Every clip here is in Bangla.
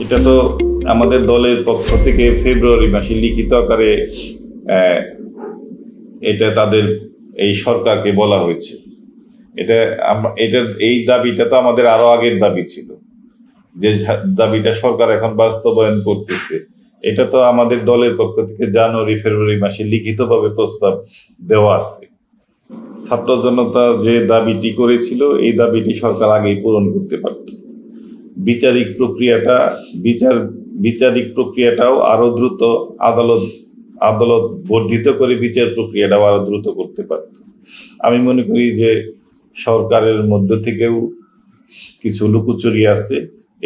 এটা তো আমাদের দলের পক্ষ থেকে ফেব্রুয়ারি মাসে লিখিত আকারে এটা তাদের এই সরকারকে বলা হয়েছে। এই দাবিটা তো আমাদের আরো আগের দাবি ছিল, যে দাবিটা সরকার এখন বাস্তবায়ন করতেছে। এটা তো আমাদের দলের পক্ষ থেকে জানুয়ারি ফেব্রুয়ারি মাসে লিখিতভাবে প্রস্তাব দেওয়া আছে। ছাত্র জনতা যে দাবিটি করেছিল এই দাবিটি সরকার আগেই পূরণ করতে পারত। বিচারিক প্রক্রিয়াটাও আরো দ্রুত, আদালত বর্ধিত করে বিচার প্রক্রিয়াটাও আরো দ্রুত করতে পারত। আমি মনে করি যে সরকারের মধ্য থেকেও কিছু লুকোচুরি আছে।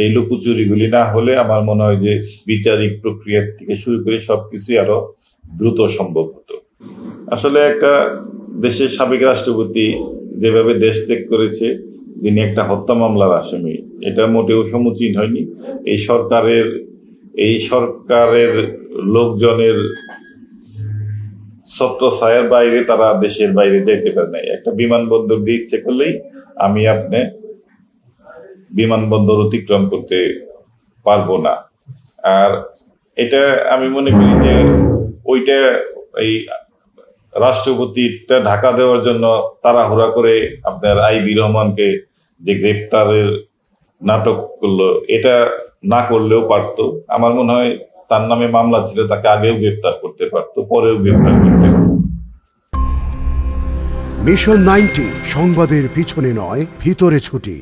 এই লুকোচুরিগুলি না হলে আমার মনে হয় যে বিচারিক প্রক্রিয়া থেকে শুরু করে সবকিছু আরো দ্রুত সম্ভব হতো। আসলে একটা দেশের সাবেক রাষ্ট্রপতি যেভাবে দেশ ত্যাগ করেছে, যিনি একটা হত্যা মামলার আসামি, এটা মোটেও সমীচীন হয়নি। এই সরকারের লোকজনের ছত্র ছায়ার বাইরে তারা দেশের বাইরে যাইতে পারে নাই। একটা বিমানবন্দর দিয়ে ইচ্ছে করলেই আপনি বিমানবন্দর অতিক্রম করতে পারবো না। আর এটা আমি মনে করি যে ওইটা এই রাষ্ট্রপতিটা ঢাকা দেওয়ার জন্য তাড়াহুড়া করে আপনার আইবি রহমানকে যে গ্রেপ্তারের নাটক করলো, এটা না করলেও পারতো। আমার মনে হয় তার নামে মামলা ছিল, তাকে আগেও গ্রেপ্তার করতে পারতো, পরেও গ্রেপ্তার করতে পারতো। মিশন 90 সংবাদের পিছনে নয়, ভিতরে ছুটি।